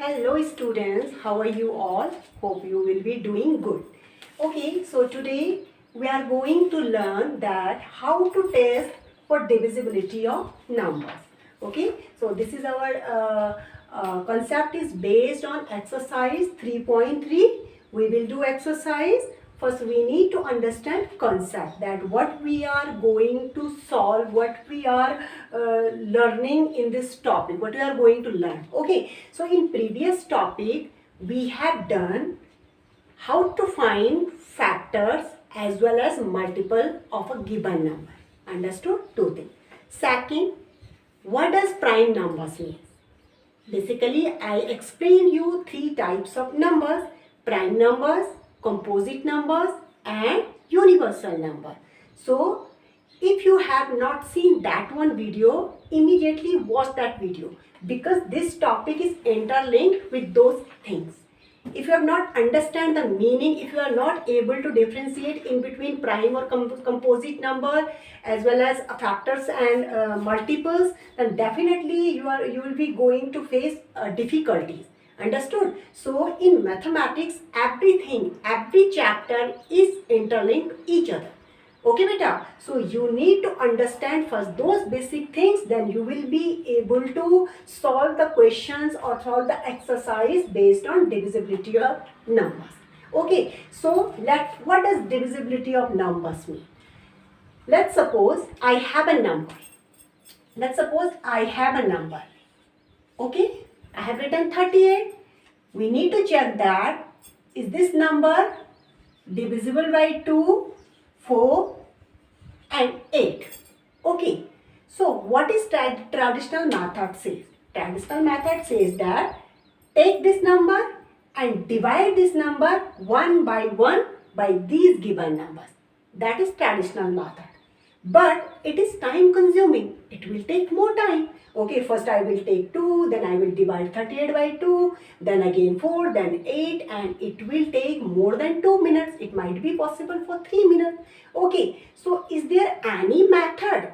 Hello students, how are you all? Hope you will be doing good. Okay, so today we are going to learn that how to test for divisibility of numbers. Okay, so this is our concept is based on exercise 3.3. We will do exercise. First we need to understand concept, that what we are going to solve, what we are learning in this topic, what we are going to learn. Okay, so in previous topic we have done how to find factors as well as multiple of a given number. Understood? Two things. Second, what does prime numbers mean? Basically, I explained you three types of numbers: prime numbers, composite numbers and universal number. So, if you have not seen that one video, immediately watch that video, because this topic is interlinked with those things. If you have not understand the meaning, if you are not able to differentiate in between prime or composite number as well as factors and multiples, then definitely you will be going to face difficulties. Understood? So in mathematics, every chapter is interlinked each other. Okay beta, so you need to understand first those basic things, then you will be able to solve the questions or solve the exercise based on divisibility of numbers. Okay, so what does divisibility of numbers mean? Let's suppose I have a number. Okay, I have written 38. We need to check that is this number divisible by 2, 4 and 8. Okay, so what is traditional method says? Traditional method says that take this number and divide this number one by these given numbers. That is traditional method. But it is time consuming. It will take more time. Okay, first I will take 2, then I will divide 38 by 2, then again 4, then 8, and it will take more than 2 minutes. It might be possible for 3 minutes. Okay, so is there any method?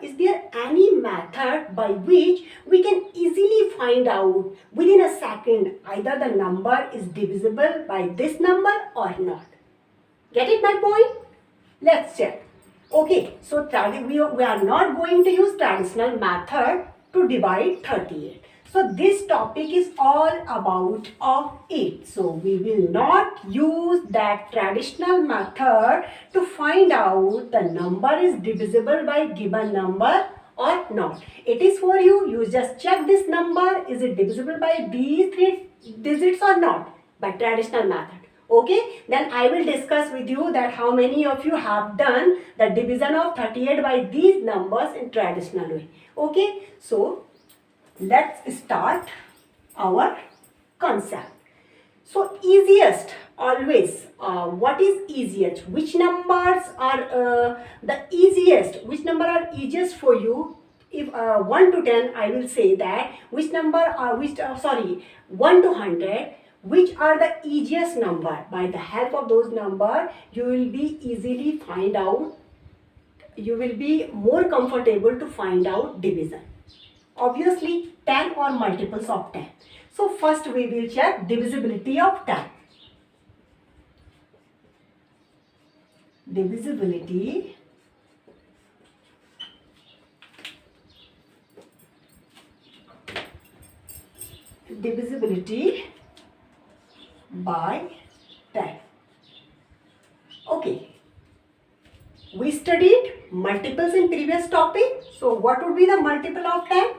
By which we can easily find out within a second either the number is divisible by this number or not? Get it my point? Let's check. Okay, so we are not going to use traditional method to divide 38. So this topic is all about of it. So we will not use that traditional method to find out the number is divisible by given number or not. It is for you. You just check this number. Is it divisible by these 3 digits or not? By traditional method. Okay, then I will discuss with you that how many of you have done the division of 38 by these numbers in traditional way. Okay, so let's start our concept. So easiest, always, what is easiest? Which numbers are the easiest? Which number are easiest for you? If 1 to 10, I will say that which number are 1 to 100. Which are the easiest number? By the help of those numbers, you will be easily find out, you will be more comfortable to find out division. Obviously 10 or multiples of 10. So first we will check divisibility of 10. Divisibility by 10. Okay, we studied multiples in previous topic. So what would be the multiple of 10?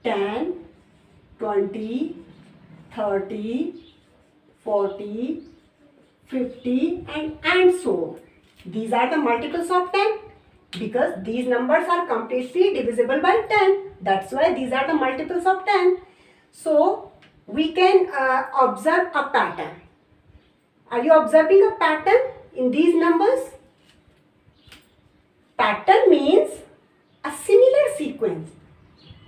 10, 20, 30, 40, 50 and so on. These are the multiples of 10 because these numbers are completely divisible by 10. That's why these are the multiples of 10. So we can observe a pattern. Are you observing a pattern in these numbers? Pattern means a similar sequence.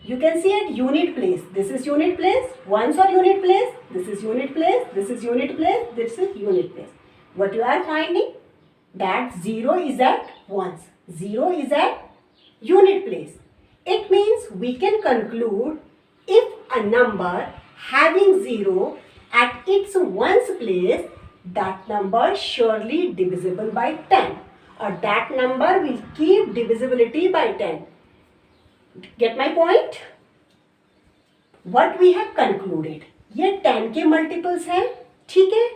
You can see at unit place. This is unit place. Ones are unit place. This is unit place. This is unit place. This is unit place. What you are finding? That 0 is at ones. 0 is at unit place. It means we can conclude if a number having 0 at its ones place, that number surely divisible by 10, or that number will keep divisibility by 10. Get my point? What we have concluded, ये 10 के multiples हैं, ठीक है,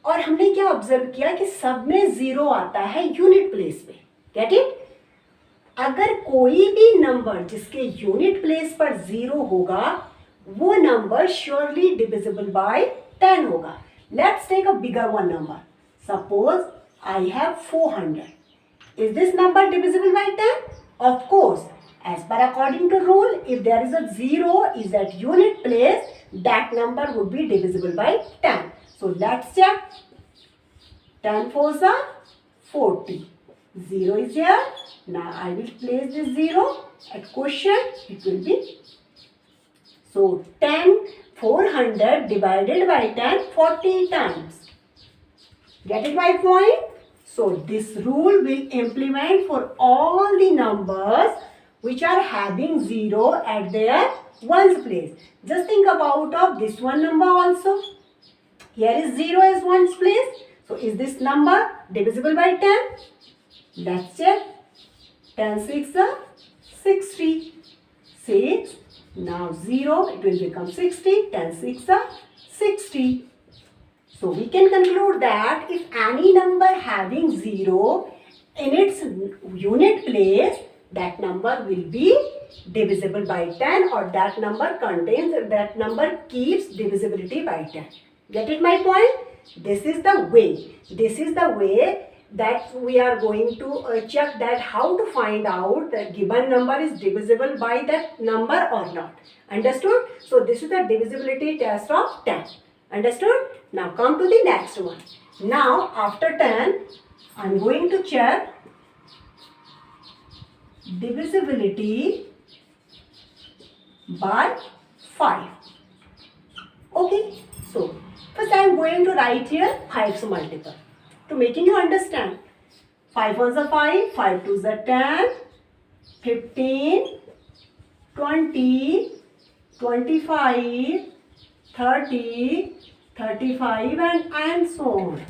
और हमने क्या observe किया कि सब में 0 आता है यूनिट प्लेस पे. Get it? अगर कोई भी नंबर जिसके यूनिट प्लेस पर 0 होगा, वो नंबर श्योरली डिविजिबल बाय 10 होगा. Let's take a bigger one number. Suppose I have 400. Is this number divisible by 10? Of course. As per according to rule, if there is a 0 is at unit place, that number would be divisible by 10. So let's check. 10 fours are 40. 0 is here. Now I will place this 0 at quotient. It will be, so 400 divided by 10 40 times. Get it my point? So this rule will implement for all the numbers which are having 0 at their ones place. Just think about of this one number also. Here is 0 as ones place. So is this number divisible by 10? Let's check. 10 6 are 60. 6. Now 0, it will become 60. 10 6 are 60. So we can conclude that if any number having 0 in its unit place, that number will be divisible by 10, or that number keeps divisibility by 10. Get it my point? This is the way that we are going to check that how to find out that given number is divisible by that number or not. Understood? So this is the divisibility test of 10. Understood? Now come to the next one. Now after 10, I am going to check divisibility by 5. Okay, so first I am going to write here 5's multiple to making you understand. 5 ones are 5, 5 twos are 10, 15, 20, 25, 30, 35 and so on.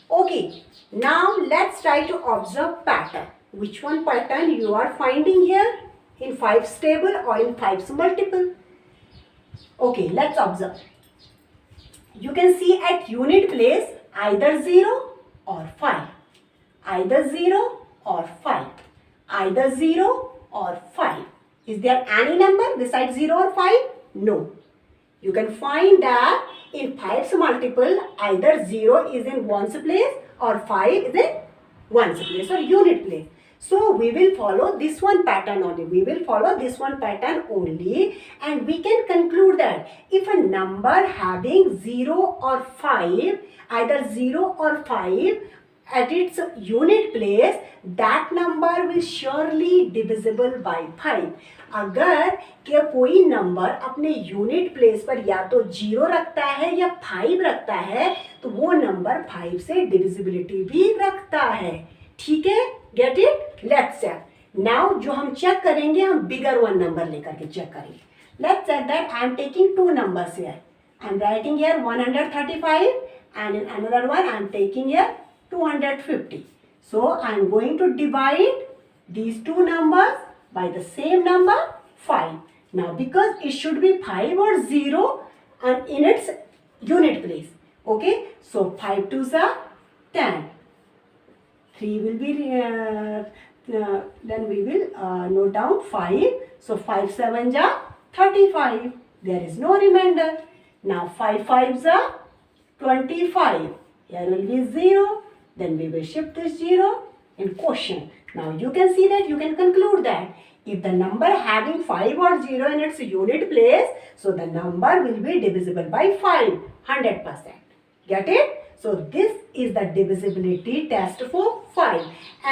Okay, now let's try to observe pattern. Which one pattern you are finding here in 5's table or in 5's multiple? Okay, let's observe. You can see at unit place either 0 or 5. Either 0 or 5. Either 0 or 5. Is there any number besides 0 or 5? No. You can find that in 5's multiple either 0 is in ones place or 5 is in ones place or unit place. So we will follow this one pattern only. And we can conclude that if a number having 0 or 5, either 0 or 5 at its unit place, that number will surely divisible by 5. अगर क्या कोई number अपने unit place पर या तो 0 रखता है या 5 रखता है, तो वो नंबर 5 से डिविजिबिलिटी भी रखता है. ठीक है? Get it? Let's check. Now जो हम चेक करेंगे, हम बिगर वन नंबर लेकर के चेक करेंगे. Let's check that I am taking two numbers here. I am writing here 135 and in another one I am taking here 250. So I am going to divide these two numbers by the same number 5. Now because it should be 5 or 0 and in its unit place. Okay, so 5 twos are 10. 3 will be then we will note down 5. So 5 sevens are 35. There is no remainder. Now 5 fives are 25. Here will be 0. Then we will shift this 0 in quotient. Now you can see that, you can conclude that if the number having 5 or 0 in its unit place, so the number will be divisible by 5, 100%. Get it? So this is the divisibility test for 5,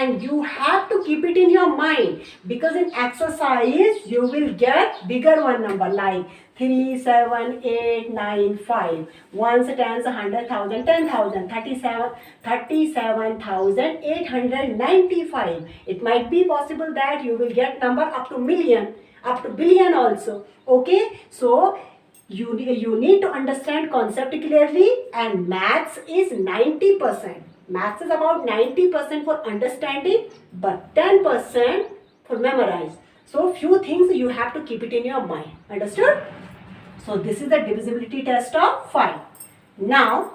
and you have to keep it in your mind, because in exercise you will get bigger one number like 3, 7, 8, 9, 5. Ones, tens, 100,000, 10,000, 37,895. It might be possible that you will get number up to million, up to billion also. Okay, so You need to understand concept clearly, and maths is 90%. Maths is about 90% for understanding, but 10% for memorize. So few things you have to keep it in your mind. Understood? So this is the divisibility test of 5. Now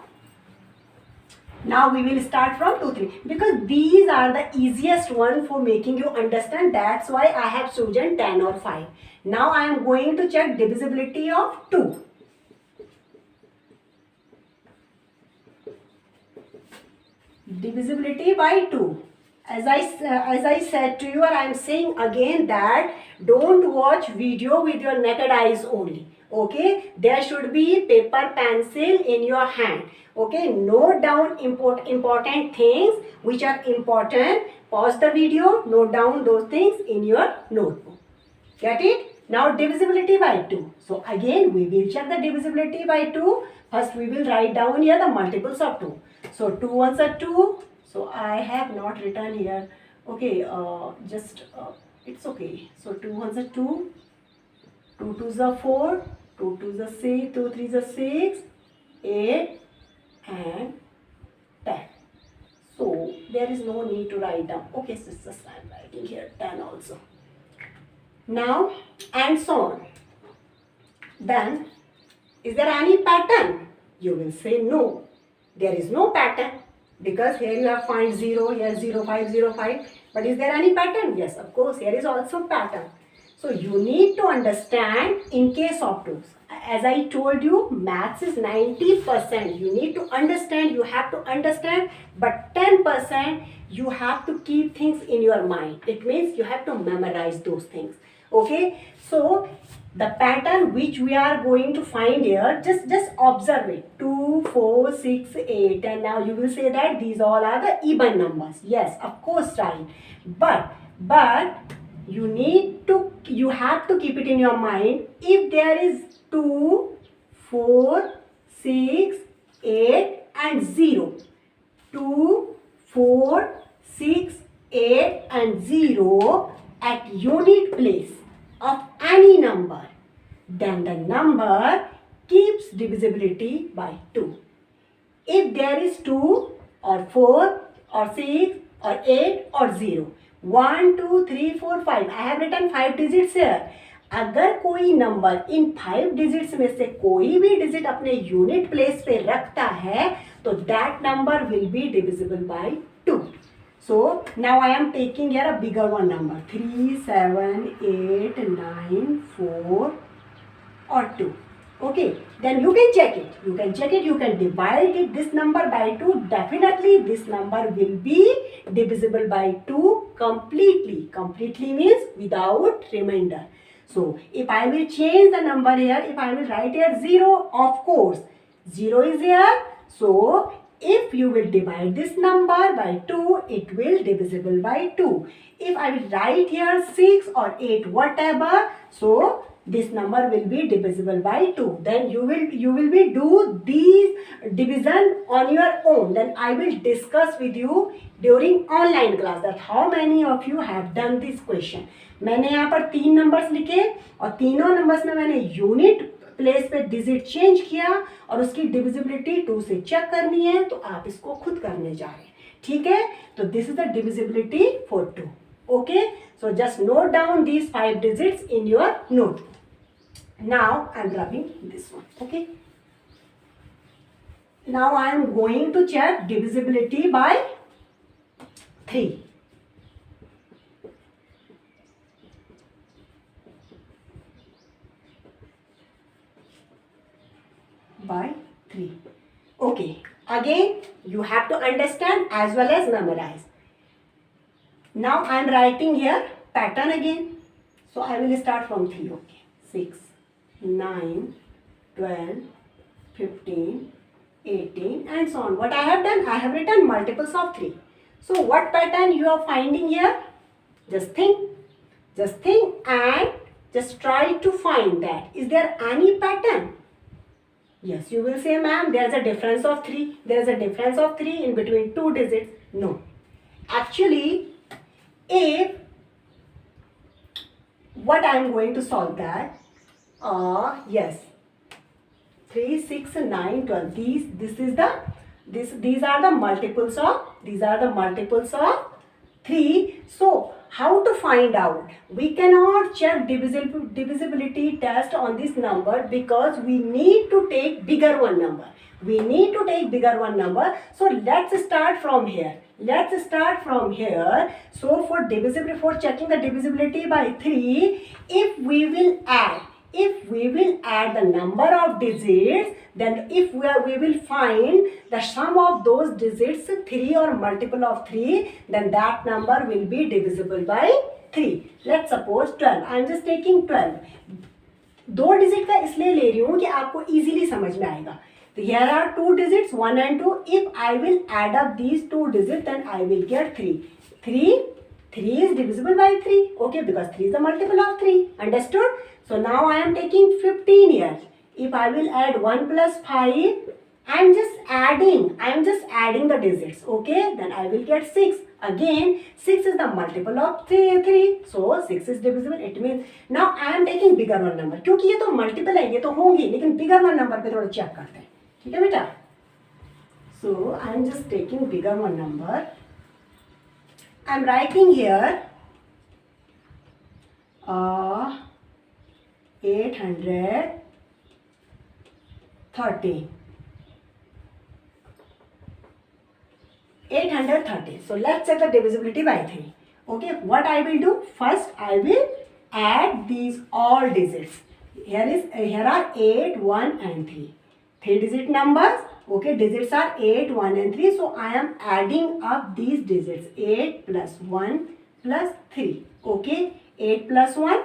we will start from 2, 3 because these are the easiest one for making you understand. That's why I have chosen 10 or 5. Now I am going to check divisibility of 2. Divisibility by 2. As I said to you, or I am saying again that don't watch video with your naked eyes only. Okay, there should be paper pencil in your hand. Okay, note down important things which are important. Pause the video, note down those things in your notebook. Get it? Now divisibility by 2. So again we will check the divisibility by 2. First we will write down here the multiples of 2. So 2 ones are 2. So I have not written here. Okay, it's okay. So 2 ones are 2. 2 twos are 4. 2 twos are 6. 2 threes are 6. 8 and 10. So there is no need to write down. Okay, sisters, I am writing here 10 also. Now and so on. Then is there any pattern? You will say no. There is no pattern because here you have find 0, here 0, 5, 0, 5. But is there any pattern? Yes, of course, here is also pattern. So you need to understand in case of 2. As I told you, maths is 90%. You need to understand, you have to understand, but 10% you have to keep things in your mind. It means you have to memorize those things. Okay, so the pattern which we are going to find here, just observe it. 2, 4, 6, 8, and now you will say that these all are the even numbers. Yes, of course, right. But you have to keep it in your mind. If there is 2, 4, 6, 8 and 0. 2, 4, 6, 8 and 0 at unit place of any number, then the number keeps divisibility by 2. If there is 2 or 4 or 6 or 8 or 0, 1, 2, 3, 4, 5, I have written 5 digits here. अगर कोई number in 5 digits में से कोई भी digit अपने unit place पे रखता है तो that number will be divisible by 2. So now I am taking here a bigger one number 3, 7, 8, 9, 4 or 2. Okay, then you can check it. You can divide it this number by 2. Definitely this number will be divisible by 2 completely. Completely means without remainder. So if I will change the number here, if I will write here 0, of course 0 is here. So if you will divide this number by 2, it will divisible by 2. If I will write here 6 or 8, whatever, so this number will be divisible by 2. Then you will be do these division on your own. Then I will discuss with you during online class that how many of you have done this question. मैंने यहाँ पर 3 numbers लिखे और तीनों numbers में मैंने unit place पे digit change किया और उसकी डिविजिबिलिटी 2 से चेक करनी है तो आप इसको खुद करने जा रहे हैं. ठीक है, तो this is the divisibility for 2. Okay, so just note down these 5 digits in your note. Now I am rubbing this one. Okay, now I am going to check divisibility by 3. By 3. Okay, again you have to understand as well as memorize. Now I am writing here pattern again. So I will start from 3. Okay, 6, 9, 12, 15, 18 and so on. What I have done, I have written multiples of 3. So what pattern you are finding here? Just think and just try to find that. Is there any pattern? Yes, you will say, ma'am, there is a difference of 3. There is a difference of 3 in between 2 digits. No. Actually, if what I am going to solve that, yes, 3, 6, 9, 12. These are the multiples of 3. So how to find out? We cannot check divisibility test on this number because we need to take bigger one number. So let's start from here. So for checking the divisibility by 3, if we will add the number of digits, then if we will find the sum of those digits 3 or multiple of 3, then that number will be divisible by 3. Let's suppose 12. I am just taking 12. 2 digit का इसलिए ले रही हूँ कि आपको easily समझ में आएगा. So here are 2 digits, 1 and 2. If I will add up these 2 digits, then I will get 3. 3 is divisible by 3. Okay, because 3 is the multiple of 3. Understood? So now I am taking 15 here. If I will add 1 plus 5, I am just adding the digits. Okay, then I will get 6. Again, 6 is the multiple of 3. So 6 is divisible. It means now I am taking bigger one number. क्योंकि ये तो multiple है, ये तो होंगी, लेकिन bigger one number पे थोड़ा check करते हैं. ठीक है बेटा? So I am just taking bigger one number. I am writing here 830. So let's check the divisibility by 3. Okay, what I will do? First, I will add these all digits. Here are 8, 1 and 3. 3 digit numbers. Okay, digits are 8, 1 and 3. So I am adding up these digits. 8 plus 1 plus 3. Okay, 8 plus 1,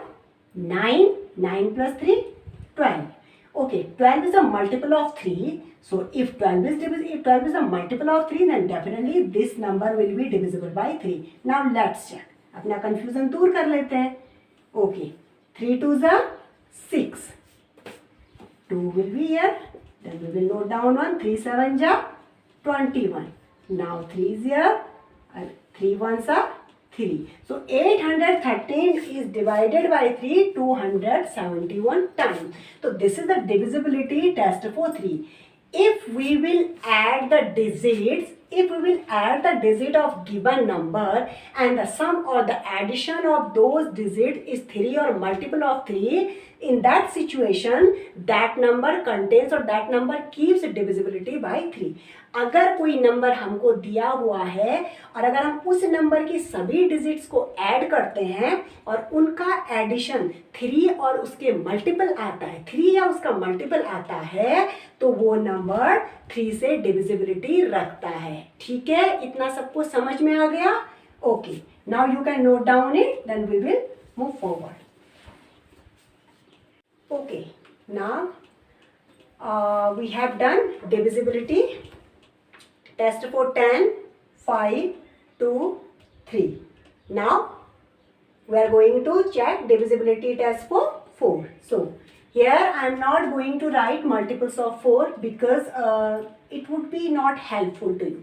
9. 9 plus 3, 12. Okay, 12 is a multiple of 3. So if 12 is a multiple of 3, then definitely this number will be divisible by 3. Now let's check. अपना confusion दूर कर लेते हैं. Okay, 3 2s are 6. 2 will be here. Then we will note down 1. 3 7s are 21. Now 3 is here. 3 1s are 3. So 813 is divided by 3 271 times. So this is the divisibility test for 3. If we will add the digits, of given number and the sum or the addition of those digits is 3 or multiple of 3, in that situation that number contains or that number keeps divisibility by 3. अगर कोई number हमको दिया हुआ है और अगर हम उस नंबर की सभी डिजिट्स को ऐड करते हैं और उनका एडिशन 3 और उसके मल्टीपल आता है, 3 या उसका मल्टीपल आता है, तो वो नंबर 3 से डिविजिबिलिटी रखता है. ठीक है, इतना सबको समझ में आ गया? Okay, now you can note down it, then we will move forward. Okay, now we have done divisibility test for 10, 5, 2, 3. Now we are going to check divisibility test for 4. So here I am not going to write multiples of 4 because it would be not helpful to you.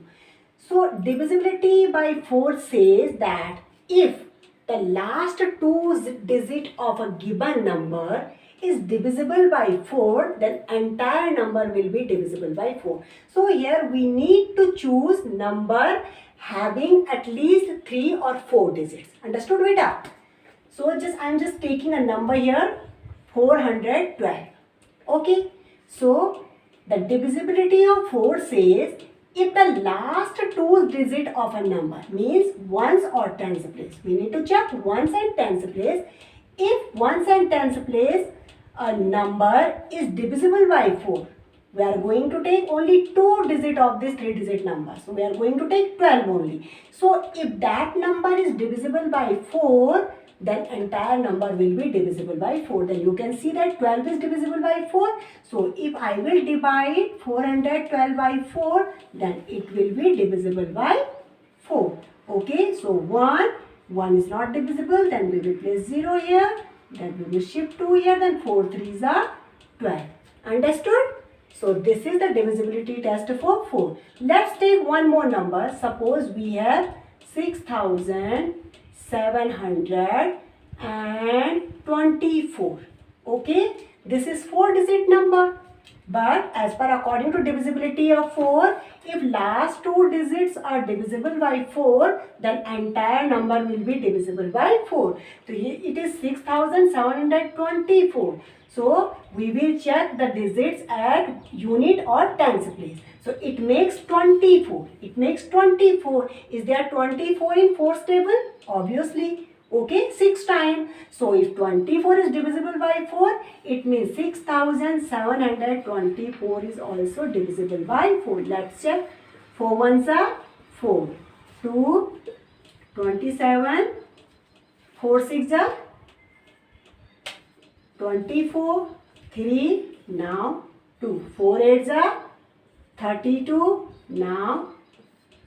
So divisibility by 4 says that if the last 2 digit of a given number is divisible by 4, then entire number will be divisible by 4. So here we need to choose number having at least 3 or 4 digits. Understood, beta? So I am just taking a number here, 412. Okay. So the divisibility of 4 says if the last 2 digit of a number means ones or tens place. We need to check ones and tens place. If ones and tens place a number is divisible by 4, we are going to take only 2 digit of this 3 digit number. So we are going to take 12 only. So if that number is divisible by 4, then entire number will be divisible by 4. Then you can see that 12 is divisible by 4. So if I will divide 412 by 4, then it will be divisible by 4. Okay, so 1 is not divisible, then we will place 0 here. Then we will shift 2 here, then 4 3s are 12. Understood? So this is the divisibility test for 4. Let's take one more number. Suppose we have 6,724. Okay, this is 4 digit number. But as per according to divisibility of 4, if last two digits are divisible by 4, then entire number will be divisible by 4. So here it is 6724. So we will check the digits at unit or tens place. So it makes 24. It makes 24. Is there 24 in 4's table? Obviously. Okay, 6 times. So if 24 is divisible by 4, it means 6724 is also divisible by 4. Let's check. 4 ones are 4. 2, 27. 4 6 are 24. 3, now 2. 4 8 are 32. Now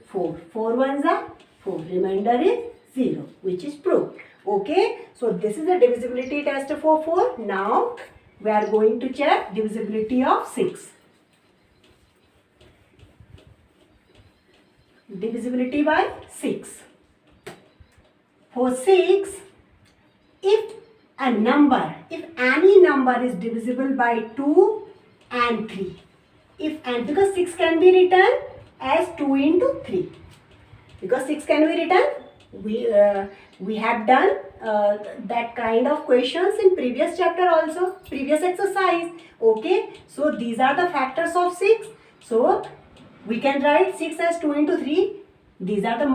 4. 4 ones are 4. Remainder is 0, which is proved. Okay, so this is the divisibility test for 4. Now we are going to check divisibility of 6. Divisibility by 6. For 6, if any number is divisible by 2 and 3, because 6 can be written as 2 into 3. Because 6 can be written, we have done that kind of questions in previous chapter also, previous exercise. Okay, so these are the factors of 6. So we can write 6 as 2 into 3. These are the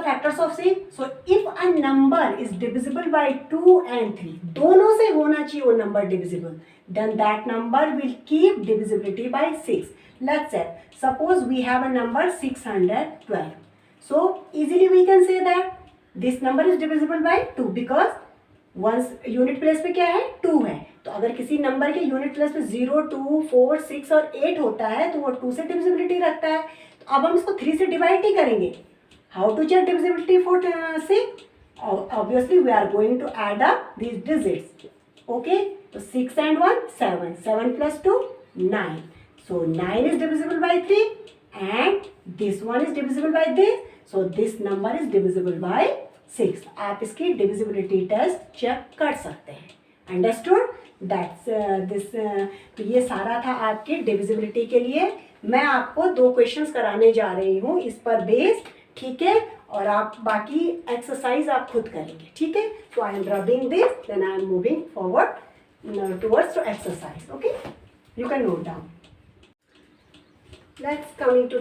factors of 6. So if a number is divisible by 2 and 3, दोनों से होना चाहिए वो number divisible, then that number will keep divisibility by 6. Let's say, suppose we have a number 612. So easily we can say that this number is divisible by 2 because once unit place पे क्या है 2 है. तो अगर किसी number के unit place पे 0, 2, 4, 6 और 8 होता है तो वो 2 से डिविजिबिलिटी रखता है. तो अब हम इसको 3 से डिवाइड ही करेंगे. How to check divisibility for 6? Obviously we are going to add up these digits. Okay, so 6 and 1 7. 7 plus 2 9. So 9 is divisible by 3 and this one is divisible by this. So this number is divisible by 6. आप इसकी divisibility test check कर सकते हैं. Understood? That's this. तो ये सारा था आपके divisibility के लिए. मैं आपको 2 questions कराने जा रही हूँ इस पर बेस्ड. ठीक है, और आप बाकी एक्सरसाइज आप खुद करेंगे. ठीक है, so I am rubbing this, then I am moving forward towards to exercise. Okay, you can note down. Let's coming to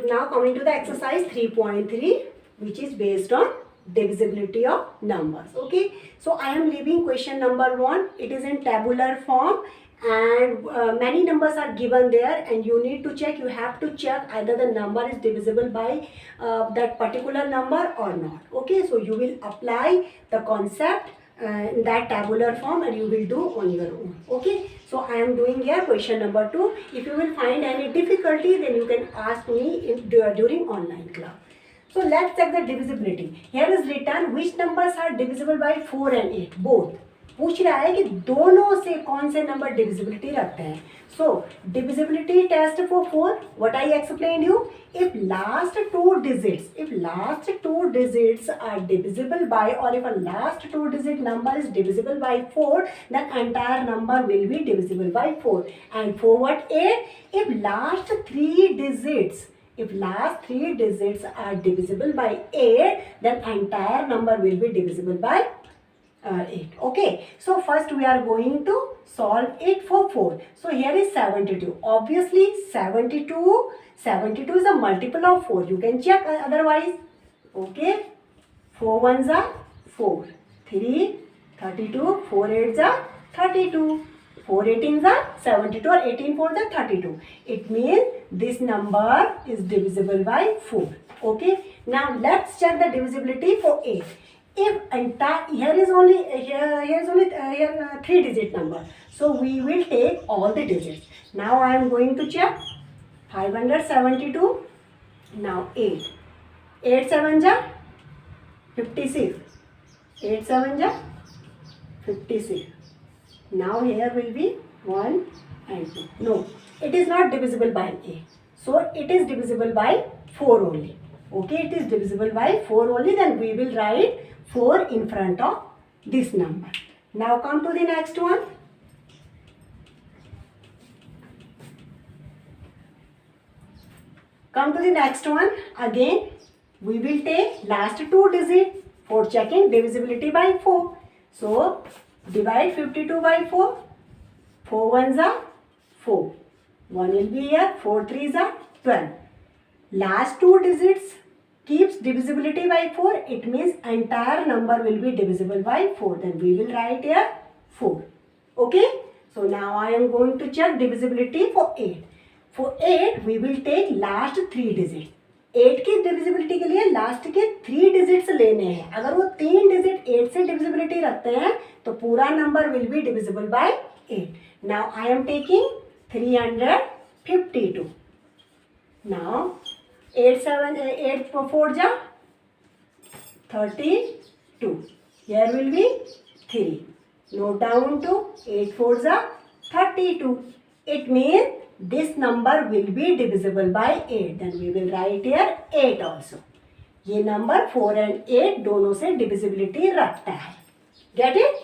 the exercise 3.3, which is based on divisibility of numbers. Okay, so I am leaving question number 1. It is in tabular form and many numbers are given there and you need to check. You have to check either the number is divisible by that particular number or not. Okay, so you will apply the concept in that tabular form and you will do on your own. Okay, so I am doing here question number 2. If you will find any difficulty, then you can ask me during online class. So let's check the divisibility. Here is written which numbers are divisible by 4 and 8 both. पूछ रहा है कि दोनों से कौन से number divisibility रखते हैं. So divisibility test for 4, what I explain you. if last two digits are divisible by, or if a last 2 digit number is divisible by 4, then entire number will be divisible by 4. And for what 8, if last 3 digits are divisible by 8, then entire number will be divisible by 8. Okay, so first we are going to solve it for 4. So here is 72. Obviously 72 is a multiple of 4. You can check otherwise. Okay, 4 ones are 4, 3, 32, 4 8s are 32, 4 18s are 72, or 18 4s are 32. It means this number is divisible by 4. Okay, now let's check the divisibility for 8. If here is only 3 digit number, so we will take all the digits. Now I am going to check 572. Now 8 7 ja 56, 8 7 ja 56. Now here will be 1 and 2. No, it is not divisible by 8, so it is divisible by 4 only. Okay, it is divisible by 4 only. Then we will write 4 in front of this number. Now come to the next one. Come to the next one. Again, we will take last two digits for checking divisibility by 4. So, divide 52 by 4. 4 ones are 4. 1 will be here. 4 threes are 12. Last two digits keeps divisibility by 4. It means entire number will be divisible by 4. Then we will write here 4. Okay. So now I am going to check divisibility for 8. For 8 we will take last 3 digits. 8 की divisibility के लिए last के 3 digits लेने हैं. अगर वो 3 digit 8 से divisibility रखते हैं तो पूरा number will be divisible by 8. Now I am taking 352. Now 8 4 जा 32. Here will be 3. Note down to 8 4 जा 32. It means this number will be divisible by 8. Then we will write here 8 also. ये number 4 and 8 दोनों से divisibility रखता है. Get it?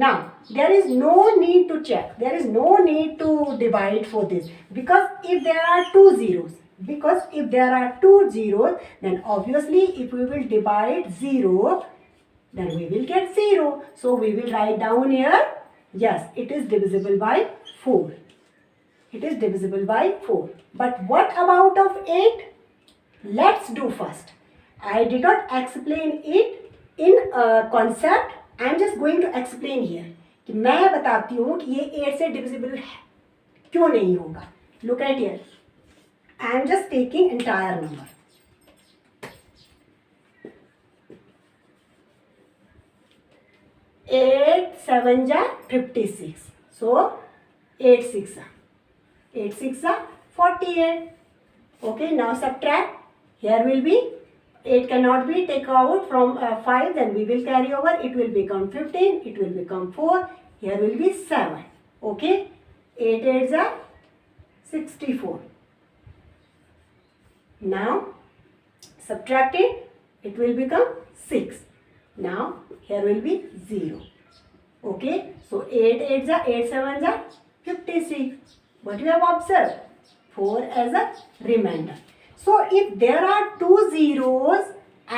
Now there is no need to check. There is no need to divide for this because if there are two zeros. Because if there are two zeros, then obviously if we will divide 0, then we will get 0. So we will write down here, yes, it is divisible by 4. It is divisible by 4. But what about of 8? Let's do first. I did not explain it in concept. I am just going to explain here. कि मैं बताती हूँ कि ये 8 से divisible क्यों नहीं होगा. Look at here. I am just taking entire number. 8 7 जा 56. So 8 6 48. Okay, now subtract. Here will be 8 cannot be take out from 5. Then we will carry over. It will become 15. It will become 4. Here will be 7. Okay, 8 8 जा 64. Now subtract it. It will become 6. Now here will be 0. Okay, so 8 8 जा 8 7 जा 56. What you have observed? 4 as a remainder. So if there are two zeros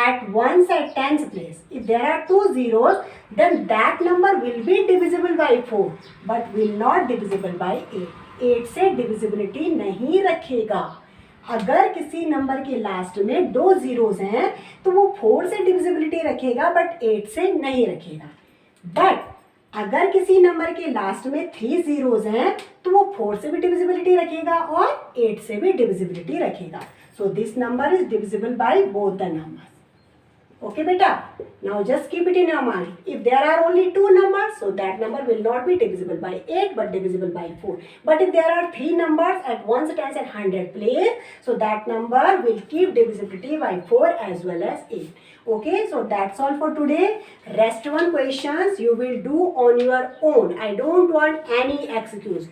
at ones at tens place, if there are two zeros, then that number will be divisible by 4, but will not divisible by 8. 8 से divisibility नहीं रखेगा. अगर किसी number के last में दो zeros हैं तो वो 4 से डिविजिबिलिटी रखेगा बट 8 से नहीं रखेगा. बट अगर किसी नंबर के लास्ट में 3 जीरोस हैं तो वो 4 से भी डिविजिबिलिटी रखेगा और 8 से भी डिविजिबिलिटी रखेगा. So this number is divisible by both the numbers. Okay beta, now just keep it in your mind. If there are only two numbers, so that number will not be divisible by 8 but divisible by 4. But if there are three numbers at ones, tens and 100 place, so that number will keep divisibility by 4 as well as 8. Okay, so that's all for today. Rest one questions you will do on your own. I don't want any excuse.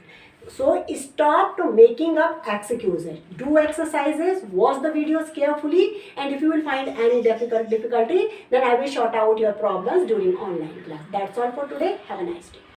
So stop to making up excuses. Do exercises, watch the videos carefully, and if you will find any difficulty, then I will sort out your problems during online class. That's all for today. Have a nice day.